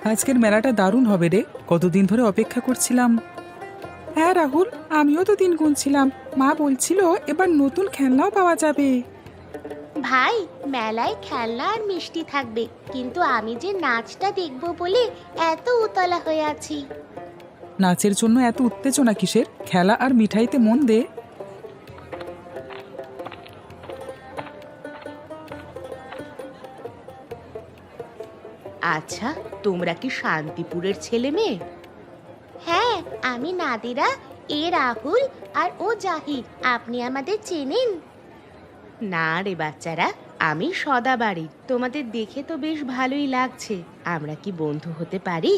আজকের মেলাটা দারুণ হবে রে। কতদিন ধরে অপেক্ষা করছিলাম। হ্যাঁ রাহুল, আমিও তো দিন গুনছিলাম। মা বলছিল এবার নতুন খেলনাও পাওয়া যাবে। ভাই, মেলায় খেলনা আর মিষ্টি থাকবে, কিন্তু আমি যে নাচটা দেখব বলে এত উতলা হয়ে আছি। নাচের জন্য এত উত্তেজনা কিসের? খেলা আর মিঠাইতে মন দে। আচ্ছা, তোমরা কি শান্তিপুরের ছেলে মেয়ে? হ্যাঁ, আমি নাদিরা, এ রাহুল আর ও জাহিদ। আপনি আমাদের চেনেন? না রে বাচ্চারা, আমি সদাবাড়ি। তোমাদের দেখে তো বেশ ভালোই লাগছে। আমরা কি বন্ধু হতে পারি?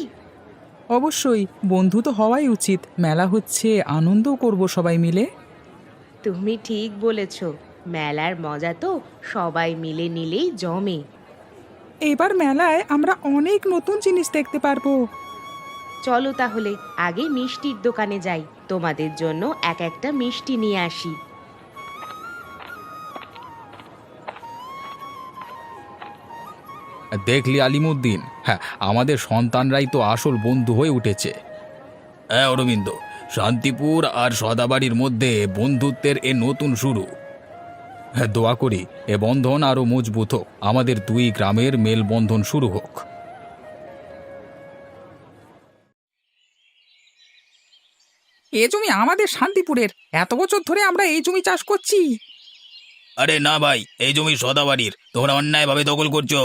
অবশ্যই, বন্ধু তো হওয়াই উচিত। মেলা হচ্ছে, আনন্দও করব সবাই মিলে। তুমি ঠিক বলেছ। মেলার মজা তো সবাই মিলে নিলেই জমে। এবার মেলায় আমরা অনেক নতুন জিনিস দেখতে পারবো। চলো তাহলে আগে মিষ্টির দোকানে যাই, তোমাদের জন্য এক একটা মিষ্টি নিয়ে আসি। দেখলি আলিমুদ্দিন, হ্যাঁ, আমাদের সন্তানরাই তো আসল বন্ধু হয়ে উঠেছে। হ্যাঁ অরবিন্দ, শান্তিপুর আর সদাবাড়ির মধ্যে বন্ধুত্বের এ নতুন শুরু। হ্যাঁ, দোয়া করি এ বন্ধন আরো মজবুত হোক, আমাদের দুই গ্রামের মেলবন্ধন শুরু হোক। এ জমি আমাদের শান্তিপুরের। এত বছর ধরে আমরা এই জমি চাষ করছি। আরে না ভাই, এই জমি সদাবাড়ির, তোমরা অন্যায়ভাবে দখল করছো।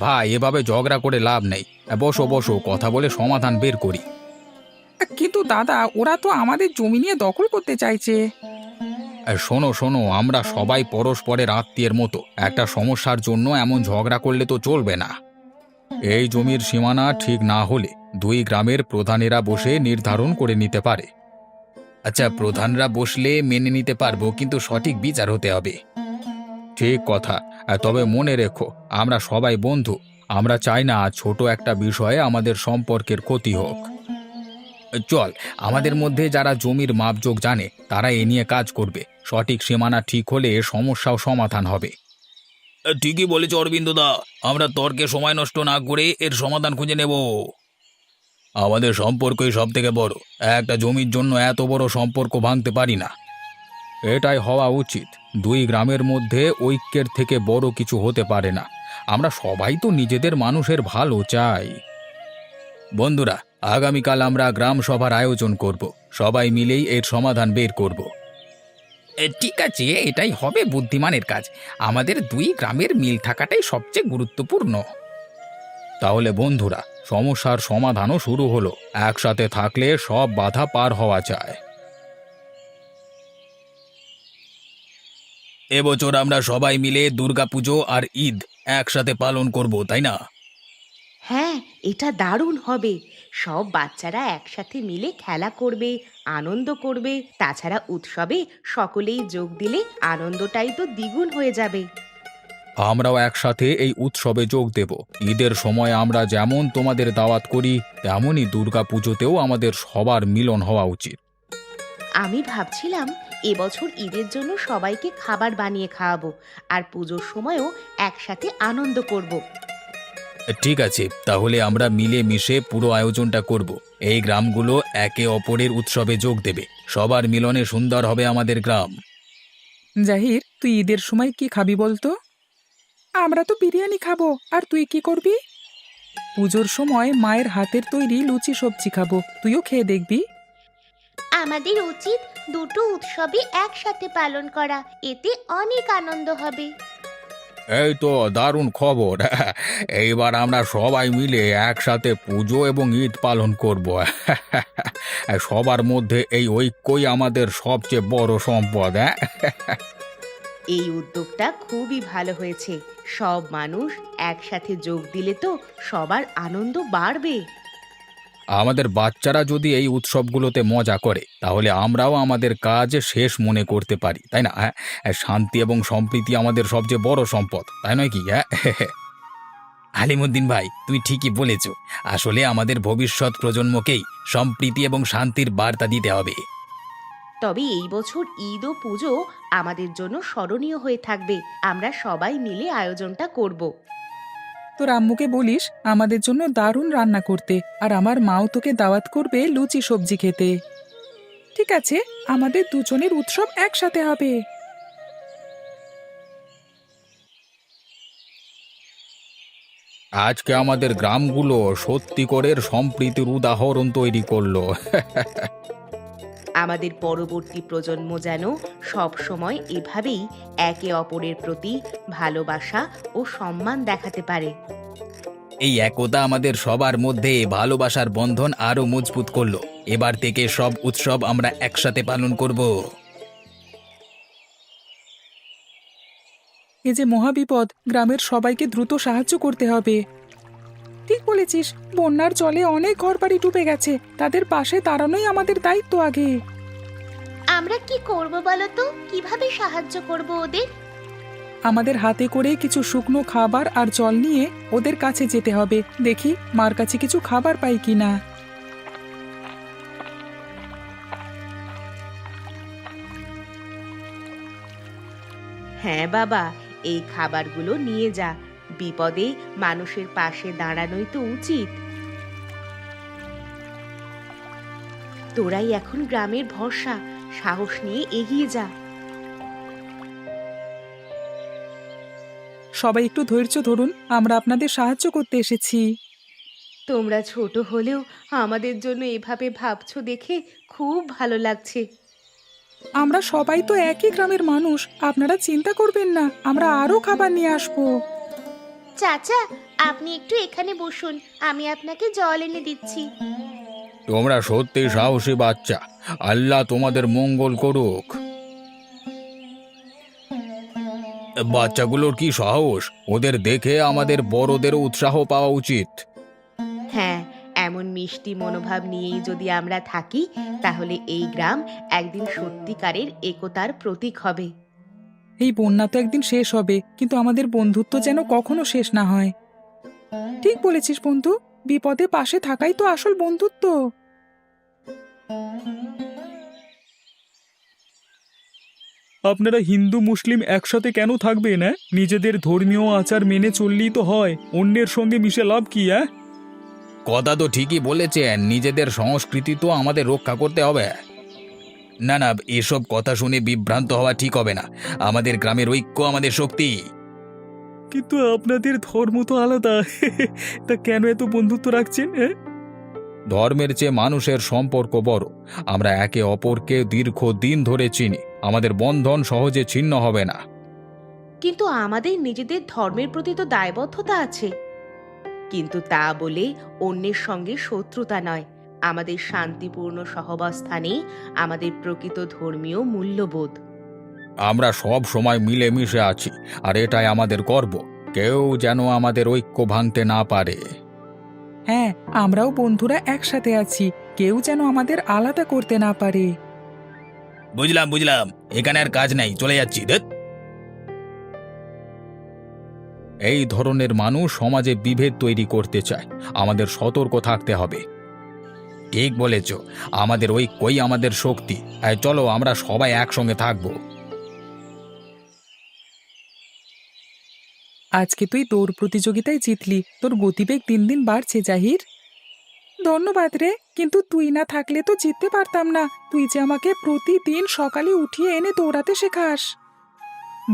ভাই, এভাবে ঝগড়া করে লাভ নেই। বসো বসো, কথা বলে সমাধান বের করি। কিন্তু দাদা, ওরা তো আমাদের জমি নিয়ে দখল করতে চাইছে। শোনো শোনো, আমরা সবাই পরস্পরের আত্মীয়ের মতো। একটা সমস্যার জন্য এমন ঝগড়া করলে তো চলবে না। এই জমির সীমানা ঠিক না হলে দুই গ্রামের প্রধানেরা বসে নির্ধারণ করে নিতে পারে। আচ্ছা, প্রধানরা বসলে মেনে নিতে পারবো, কিন্তু সঠিক বিচার হতে হবে। ঠিক কথা। তবে মনে রেখো, আমরা সবাই বন্ধু। আমরা চাই না ছোট একটা বিষয়ে আমাদের সম্পর্কের ক্ষতি হোক। চল, আমাদের মধ্যে যারা জমির মাপজোক জানে তারা এ নিয়ে কাজ করবে। সঠিক সীমানা ঠিক হলে সমস্যাও সমাধান হবে। ঠিকই বলেছ অরবিন্দদা, আমরা তর্কে সময় নষ্ট না করে এর সমাধান খুঁজে নেব। আমাদের সম্পর্কই সব থেকে বড়। একটা জমির জন্য এত বড় সম্পর্ক ভাঙতে পারি না। এটাই হওয়া উচিত। দুই গ্রামের মধ্যে ঐক্যের থেকে বড় কিছু হতে পারে না। আমরা সবাই তো নিজেদের মানুষের ভালো চাই। বন্ধুরা, আগামীকাল আমরা গ্রাম সভার আয়োজন করব। সবাই মিলেই এর সমাধান বের করব। ঠিক আছে, এটাই হবে বুদ্ধিমানের কাজ। আমাদের দুই গ্রামের মিল থাকাটাই সবচেয়ে গুরুত্বপূর্ণ। তাহলে বন্ধুরা, সমস্যার সমাধানও শুরু হলো। একসাথে থাকলে সব বাধা পার হওয়া যায়। এবছর আমরা সবাই মিলে দুর্গাপুজো আর ঈদ একসাথে পালন করব, তাই না? হ্যাঁ, এটা দারুণ হবে। সব বাচ্চারা একসাথে মিলে খেলা করবে, আনন্দ করবে। তাছাড়া উৎসবে সকলেই যোগ দিলে আনন্দটাই তো দ্বিগুণ হয়ে যাবে। আমরাও একসাথে এই উৎসবে যোগ দেব। ঈদের সময় আমরা যেমন তোমাদের দাওয়াত করি, তেমনই দুর্গাপুজোতেও আমাদের সবার মিলন হওয়া উচিত। আমি ভাবছিলাম এবছর ঈদের জন্য সবাইকে খাবার বানিয়ে খাওয়াবো, আর পুজোর সময়ও একসাথে আনন্দ করব। ঠিক আছে, তাহলে আমরা মিলে মিশে পুরো আয়োজনটা করব। এই গ্রামগুলো একে অপরের উৎসবে যোগ দেবে। সবার মিলনে সুন্দর হবে আমাদের গ্রাম। জাহির, তুই ঈদের সময় কি খাবি বলতো? আমরা তো বিরিয়ানি খাবো। আর তুই কি করবি? পুজোর সময় মায়ের হাতের তৈরি লুচি সবজি খাবো, তুইও খেয়ে দেখবি। আমাদের উচিত দুটো উৎসবই একসাথে পালন করা, এতে অনেক আনন্দ হবে। এই তো দারুণ খবর। এইবার আমরা সবাই মিলে একসাথে পুজো এবং ঈদ পালন করব। সবার মধ্যে এই ঐক্যই আমাদের সবচেয়ে বড় সম্পদ। এই উদ্যোগটা খুবই ভালো হয়েছে। সব মানুষ একসাথে যোগ দিলে তো সবার আনন্দ বাড়বে। আমাদের বাচ্চারা যদি এই উৎসবগুলোতে মজা করে, তাহলে আমরাও আমাদের কাজ শেষ মনে করতে পারি, তাই না? হ্যাঁ, শান্তি এবং সম্প্রীতি আমাদের সবচেয়ে বড় সম্পদ, তাই নয় কি? হ্যাঁ। আলিমুদ্দিন ভাই, তুমি ঠিকই বলেছ। আসলে আমাদের ভবিষ্যৎ প্রজন্মকেই সম্প্রীতি এবং শান্তির বার্তা দিতে হবে। তবে এই বছর ঈদ ও পুজো আমাদের জন্য স্মরণীয় হয়ে থাকবে। আমরা সবাই মিলে আয়োজনটা করব। তোর আম্মুকে বলিস আমাদের জন্য দারুণ রান্না করতে, আর আমার মাও তোকে দাওয়াত করবে লুচি সবজি খেতে। ঠিক আছে, আমাদের দুজনের উৎসব একসাথে হবে। আজকে আমাদের গ্রামগুলো সত্যিকারের সম্প্রীতির উদাহরণ তৈরি করলো। আমাদের পরবর্তী প্রজন্ম যেন সব সময় এভাবেই একে অপরের প্রতি ভালোবাসা ও সম্মান দেখাতে পারে। এই একতা আমাদের সবার মধ্যে ভালোবাসার বন্ধন আরো মজবুত করলো। এবার থেকে সব উৎসব আমরা একসাথে পালন করব। এ যে মহাবিপদ, গ্রামের সবাইকে দ্রুত সাহায্য করতে হবে। ঠিক বলেছিস, বন্যার জলে অনেক ঘরবাড়ি ডুবে গেছে, তাদের পাশে দাঁড়ানোই আমাদের দায়িত্ব আগে। আমরা কি করব বলো তো? কিভাবে সাহায্য করব ওদের? আমাদের হাতে করে কিছু শুকনো খাবার আর জল নিয়ে ওদের কাছে যেতে হবে। দেখি মার কাছে কিছু খাবার পাই কিনা। হ্যাঁ বাবা, এই খাবারগুলো নিয়ে যা। বিপদে মানুষের পাশে দাঁড়ানোই তো উচিত। তোরাই এখন গ্রামের ভরসা, সাহস নিয়ে এগিয়ে যা। সবাই একটু ধৈর্য ধরুন, আমরা আপনাদের সাহায্য করতে এসেছি। তোমরা ছোট হলেও আমাদের জন্য এভাবে ভাবছো দেখে খুব ভালো লাগছে। আমরা সবাই তো একই গ্রামের মানুষ, আপনারা চিন্তা করবেন না, আমরা আরো খাবার নিয়ে আসবো। চাচা, আপনি একটু এখানে বসুন, আমি আপনাকে জল এনে দিচ্ছি। তোমরা সত্যি সাহসী বাচ্চা। আল্লাহ তোমাদের মঙ্গল করুক। বাচ্চাগুলোর কি সাহস! ওদের দেখে আমাদের বড়দেরও উৎসাহ পাওয়া উচিত। হ্যাঁ, এমন মিষ্টি মনোভাব নিয়েই যদি আমরা থাকি, তাহলে এই গ্রাম একদিন সত্যিকারের একতার প্রতীক হবে। এই বন্যা তো একদিন শেষ হবে, কিন্তু আমাদের বন্ধুত্ব যেন কখনো শেষ না হয়। ঠিক বলেছিস বন্ধু, বিপদে পাশে থাকাই তো আসল বন্ধুত্ব। আপনারা হিন্দু মুসলিম একসাথে কেন থাকবেন? নিজেদের ধর্মীয় আচার মেনে চললেই তো হয়, অন্যের সঙ্গে মিশে লাভ কি? কথা তো ঠিকই বলেছেন, নিজেদের সংস্কৃতি তো আমাদের রক্ষা করতে হবে। না না, এসব কথা শুনে বিভ্রান্ত হওয়া ঠিক হবে না। আমাদের গ্রামের ঐক্য আমাদের শক্তি। কিন্তু আপনাদের ধর্ম তো আলাদা। তা কেন এত বন্ধুত্ব রাখছেন? ধর্মের চেয়ে মানুষের সম্পর্ক বড়। আমরা একে অপরকে দীর্ঘদিন ধরে চিনি, আমাদের বন্ধন সহজে ছিন্ন হবে না। কিন্তু আমাদের নিজেদের ধর্মের প্রতি তো দায়বদ্ধতা আছে। কিন্তু তা বলে অন্যের সঙ্গে শত্রুতা নয়। আমাদের শান্তিপূর্ণ সহাবস্থানেই আমাদের প্রকৃত ধর্মীয় মূল্যবোধ। আমরা সব সময় মিলেমিশে আছি, আর এটাই আমাদের গর্ব। কেউ যেন আমাদের ঐক্য ভাঙতে না পারে। হ্যাঁ, আমরাও বন্ধুরা একসাথে আছি, কেউ যেন আমাদের আলাদা করতে না পারে। বুঝলাম বুঝলাম, এখানে আর কাজ নাই, চলে যাচ্ছি। এই ধরনের মানুষ সমাজে বিভেদ তৈরি করতে চায়, আমাদের সতর্ক থাকতে হবে। ঠিক বলেছ, আমাদের ঐক্যই আমাদের শক্তি। চলো আমরা সবাই একসঙ্গে থাকবো। আজকে তুই দৌড় প্রতিযোগিতায় জিতলি, তোর গতিবেগ দিন দিন বাড়ছে জাহির। ধন্যবাদ রে, কিন্তু তুই না থাকলে তো জিততে পারতাম না। তুই যে আমাকে প্রতিদিন সকালে উঠিয়ে এনে দৌড়াতে শেখাস।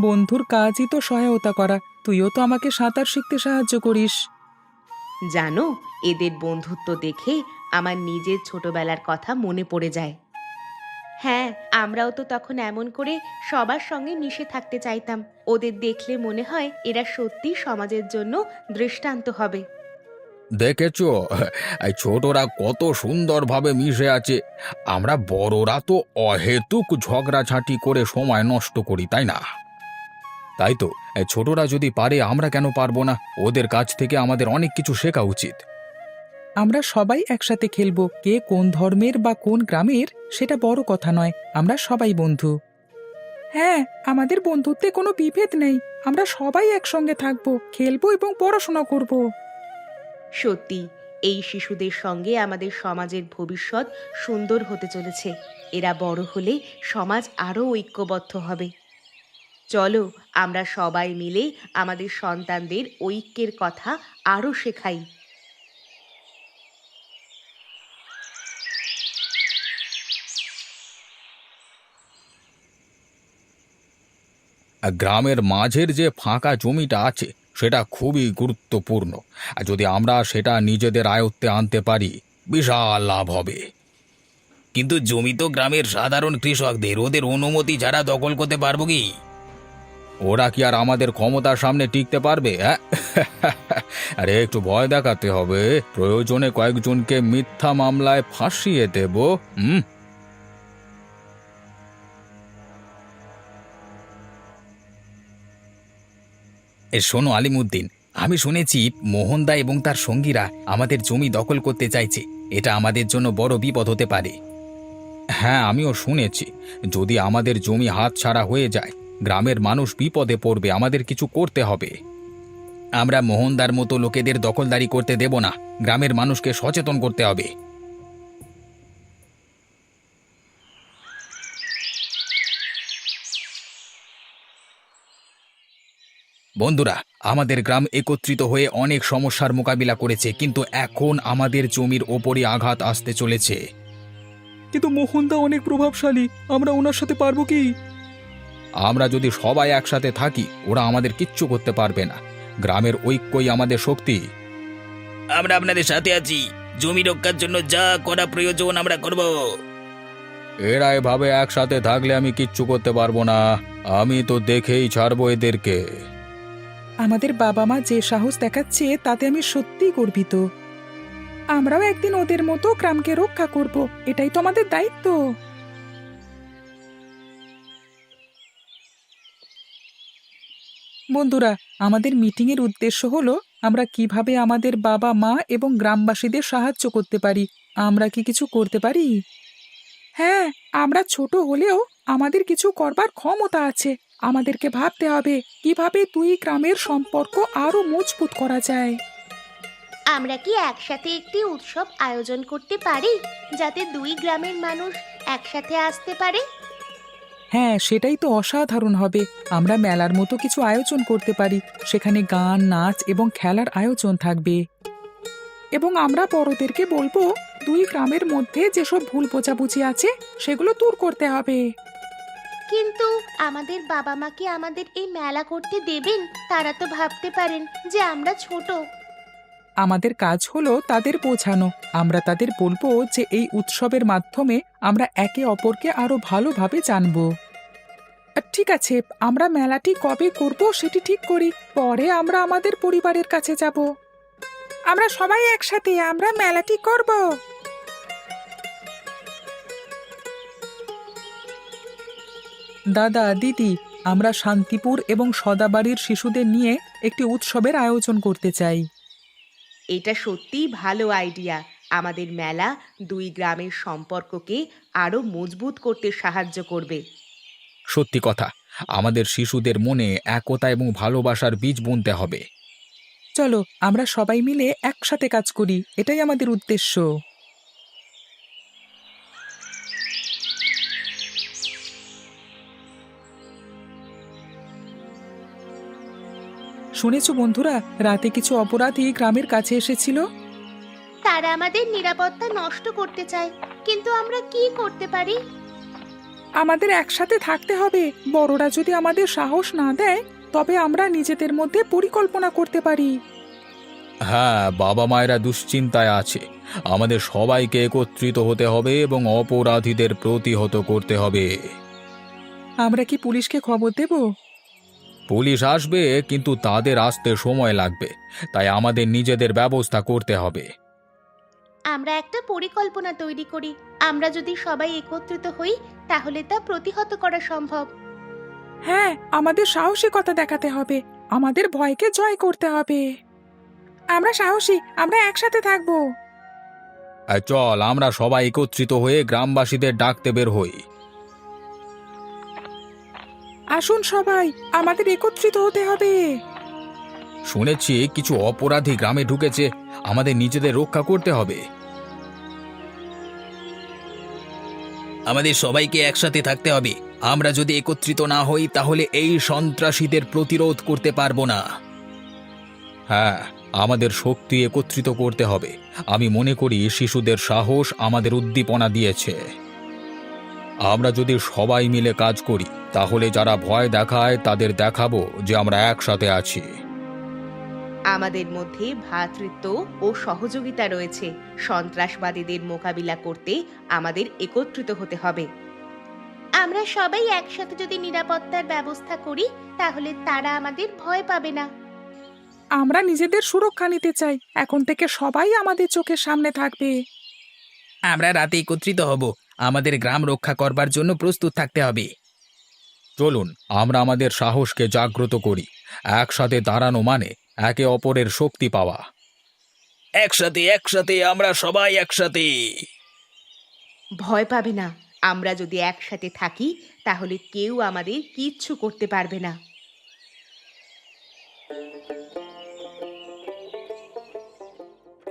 বন্ধুর কাজই তো সহায়তা করা, তুইও তো আমাকে সাঁতার শিখতে সাহায্য করিস। জানো, এদের বন্ধুত্ব দেখে আমার নিজের ছোটবেলার কথা মনে পড়ে যায়। হ্যাঁ, আমরাও তো তখন এমন করে সবার সঙ্গে মিশে থাকতে চাইতাম। ওদের দেখলে মনে হয় এরা সত্যি সমাজের জন্য দৃষ্টান্ত হবে। দেখেছো, এই ছোটরা কত সুন্দরভাবে মিশে আছে। আমরা বড়রা তো অহেতুক ঝগড়াঝাঁটি করে সময় নষ্ট করি, তাই না? তাই তো, এই ছোটরা যদি পারে, আমরা কেন পারবো না? ওদের কাছ থেকে আমাদের অনেক কিছু শেখা উচিত। আমরা সবাই একসাথে খেলবো, কে কোন ধর্মের বা কোন গ্রামের সেটা বড় কথা নয়, আমরা সবাই বন্ধু। হ্যাঁ, আমাদের বন্ধুত্বে কোনো বিভেদ নেই, আমরা সবাই একসঙ্গে থাকবো, খেলবো এবং পড়াশোনা করব। সত্যি, এই শিশুদের সঙ্গে আমাদের সমাজের ভবিষ্যৎ সুন্দর হতে চলেছে। এরা বড় হলে সমাজ আরও ঐক্যবদ্ধ হবে। চলো আমরা সবাই মিলে আমাদের সন্তানদের ঐক্যের কথা আরও শেখাই। গ্রামের মাঝের যে ফাঁকা জমিটা আছে সেটা খুবই গুরুত্বপূর্ণ। আর যদি আমরা সেটা নিজেদের আয়ত্তে আনতে পারি, বিশাল লাভ হবে। কিন্তু জমি তো গ্রামের সাধারণ কৃষকদের, ওদের অনুমতি ছাড়া দখল করতে পারবো কি? ওরা কি আর আমাদের ক্ষমতার সামনে টিকতে পারবে? হ্যাঁ, আরে একটু ভয় দেখাতে হবে, প্রয়োজনে কয়েকজনকে মিথ্যা মামলায় ফাঁসিয়ে দেব। শোনো আলিমুদ্দিন, আমি শুনেছি মোহনদা এবং তার সঙ্গীরা আমাদের জমি দখল করতে চাইছে। এটা আমাদের জন্য বড় বিপদ হতে পারে। হ্যাঁ, আমিও শুনেছি, যদি আমাদের জমি হাতছাড়া হয়ে যায় গ্রামের মানুষ বিপদে পড়বে, আমাদের কিছু করতে হবে। আমরা মোহনদার মতো লোকেদের দখলদারি করতে দেব না, গ্রামের মানুষকে সচেতন করতে হবে। বন্ধুরা, আমাদের গ্রাম একত্রিত হয়ে অনেক সমস্যার মোকাবিলা করেছে, কিন্তু এখন আমাদের জমির ওপরই আঘাত আসতে চলেছে। কিন্তু মোহনদা অনেক প্রভাবশালী, আমরা ওনার সাথে পারবো কি? আমরা যদি সবাই একসাথে থাকি ওরা আমাদের কিচ্ছু করতে পারবে না। গ্রামের ঐক্যই আমাদের শক্তি। আমরা আপনাদের সাথে আছি, জমি রক্ষার জন্য যা করা প্রয়োজন আমরা করব। এরা এভাবে একসাথে থাকলে আমি কিচ্ছু করতে পারবো না, আমি তো দেখেই ছাড়বো এদেরকে। আমাদের বাবা মা যে সাহস দেখাচ্ছে তাতে আমি সত্যিই গর্বিত। আমরাও একদিন ওদের মতো গ্রামকে রক্ষা করব, এটাই তো আমাদের দায়িত্ব। বন্ধুরা, আমাদের মিটিংয়ের উদ্দেশ্য হলো আমরা কিভাবে আমাদের বাবা মা এবং গ্রামবাসীদের সাহায্য করতে পারি। আমরা কি কিছু করতে পারি? হ্যাঁ, আমরা ছোট হলেও আমাদের কিছু করবার ক্ষমতা আছে। আমাদেরকে ভাবতে হবে কিভাবে দুই গ্রামের সম্পর্ক আরো মজবুত করা যায়। আমরা কি একসাথে একটি উৎসব আয়োজন করতে পারি, যাতে দুই গ্রামের মানুষ একসাথে আসতে পারে? হ্যাঁ, সেটাই তো অসাধারণ হবে। আমরা মেলার মতো কিছু আয়োজন করতে পারি, সেখানে গান, নাচ এবং খেলার আয়োজন থাকবে। এবং আমরা বড়দেরকে বলবো দুই গ্রামের মধ্যে যেসব ভুল বোঝাবুঝি আছে সেগুলো দূর করতে হবে। কিন্তু আমাদের বাবা মা কি আমাদের এই মেলা করতে দেবেন? তারা তো ভাবতে পারেন যে আমরা ছোট। আমাদের কাজ হলো তাদের বোঝানো। আমরা তাদের বলবো যে এই উৎসবের মাধ্যমে আমরা একে অপরকে আরো ভালোভাবে জানবো। ঠিক আছে, আমরা মেলাটি কবে করব সেটি ঠিক করি, পরে আমরা আমাদের পরিবারের কাছে যাব। আমরা সবাই একসাথে আমরা মেলাটি করব। দাদা, দিদি, আমরা শান্তিপুর এবং সদাবাড়ির শিশুদের নিয়ে একটি উৎসবের আয়োজন করতে চাই। এটা সত্যিই ভালো আইডিয়া। আমাদের মেলা দুই গ্রামের সম্পর্ককে আরো মজবুত করতে সাহায্য করবে। সত্যি কথা, আমাদের শিশুদের মনে একতা এবং ভালোবাসার বীজ বুনতে হবে। চলো আমরা সবাই মিলে একসাথে কাজ করি, এটাই আমাদের উদ্দেশ্য। শুনেছো বন্ধুরা, রাতে কিছু অপরাধী গ্রামের কাছে এসেছিল। তারা আমাদের নিরাপত্তা নষ্ট করতে চায়, কিন্তু আমরা কি করতে পারি? আমাদের একসাথে থাকতে হবে। বড়রা যদি আমাদের সাহস না দেয় তবে আমরা নিজেদের মধ্যে পরিকল্পনা করতে পারি। হ্যাঁ, বাবা মায়েরা দুশ্চিন্তায় আছে, আমাদের সবাইকে একত্রিত হতে হবে এবং অপরাধীদের প্রতিহত করতে হবে। আমরা কি পুলিশকে খবর দেব? পুলিশ আসবে, কিন্তু তাদের আসতে সময় লাগবে, তাই আমাদের নিজেদের ব্যবস্থা করতে হবে। আমরা একটা পরিকল্পনা তৈরি করি। আমরা যদি সবাই একত্রিত হই তাহলে তা প্রতিহত করা সম্ভব। হ্যাঁ, আমাদের সাহসিকতা দেখাতে হবে, আমাদের ভয়কে জয় করতে হবে। আমরা সাহসী, আমরা একসাথে থাকবো। চল আমরা সবাই একত্রিত হয়ে গ্রামবাসীদের ডাকতে বের হই। আসুন সবাই, আমাদের একত্রিত হতে হবে। শুনেছি কিছু অপরাধী গ্রামে ঢুকেছে, আমাদের নিজেদের রক্ষা করতে হবে। আমাদের সবাইকে একসাথে থাকতে হবে। আমরা যদি একত্রিত না হই তাহলে এই সন্ত্রাসীদের প্রতিরোধ করতে পারবো না। হ্যাঁ, আমাদের শক্তি একত্রিত করতে হবে। আমি মনে করি শিশুদের সাহস আমাদের উদ্দীপনা দিয়েছে। আমরা যদি সবাই মিলে কাজ করি তাহলে যারা ভয় দেখায় তাদের দেখাবো যে আমরা একসাথে আছি। আমাদের মধ্যে ভ্রাতৃত্ব ও সহযোগিতা রয়েছে। সন্ত্রাসবাদীদের মোকাবিলা করতে আমাদের একত্রিত হতে হবে। আমরা সবাই একসাথে যদি নিরাপত্তার ব্যবস্থা করি তাহলে তারা আমাদের ভয় পাবে না। আমরা নিজেদের সুরক্ষা নিতে চাই, এখন থেকে সবাই আমাদের চোখের সামনে থাকবে। আমরা রাতে একত্রিত হব। আমাদের গ্রাম রক্ষা করবার জন্য প্রস্তুত থাকতে হবে। চলুন আমরা আমাদের সাহসকে জাগ্রত করি। একসাথে দাঁড়ানো মানে একে অপরের শক্তি পাওয়া। একসাথে একসাথে আমরা সবাই একসাথে। ভয় পাবে না। আমরা যদি একসাথে থাকি তাহলে কেউ আমাদের কিচ্ছু করতে পারবে না।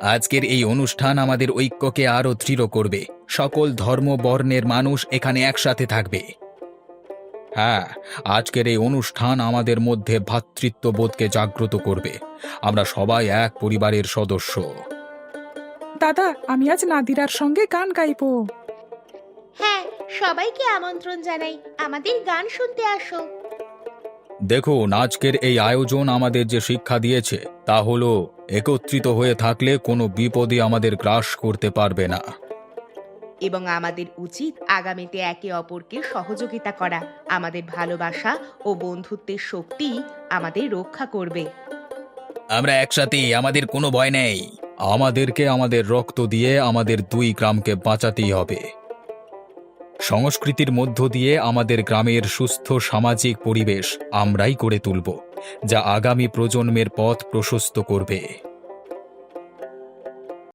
আজকের এই অনুষ্ঠান আমাদের ঐক্যকে আরো দৃঢ় করবে। সকল ধর্ম বর্ণের মানুষ এখানে একসাথে থাকবে। হ্যাঁ, আজকের এই অনুষ্ঠান আমাদের মধ্যে ভ্রাতৃত্ববোধকে জাগ্রত করবে। আমরা সবাই এক পরিবারের সদস্য। দাদা, আমি আজ নাদিরার সঙ্গে গান গাইবো। হ্যাঁ, সবাইকে আমন্ত্রণ জানাই, আমাদের গান শুনতে আসো। দেখুন, আজকের এই আয়োজন আমাদের যে শিক্ষা দিয়েছে তা হলো একত্রিত হয়ে থাকলে কোনো বিপদই আমাদের গ্রাস করতে পারবে না। এবং আমাদের উচিত আগামীতে একে অপরকে সহযোগিতা করা। আমাদের ভালোবাসা ও বন্ধুত্বের শক্তি আমাদের রক্ষা করবে। আমরা একসাথে, আমাদের কোনো ভয় নেই। আমাদেরকে আমাদের রক্ত দিয়ে আমাদের দুই গ্রামকে বাঁচাতেই হবে। সংস্কৃতির মধ্য দিয়ে আমাদের গ্রামের সুস্থ সামাজিক পরিবেশ আমরাই করে তুলব, যা আগামী প্রজন্মের পথ প্রশস্ত করবে।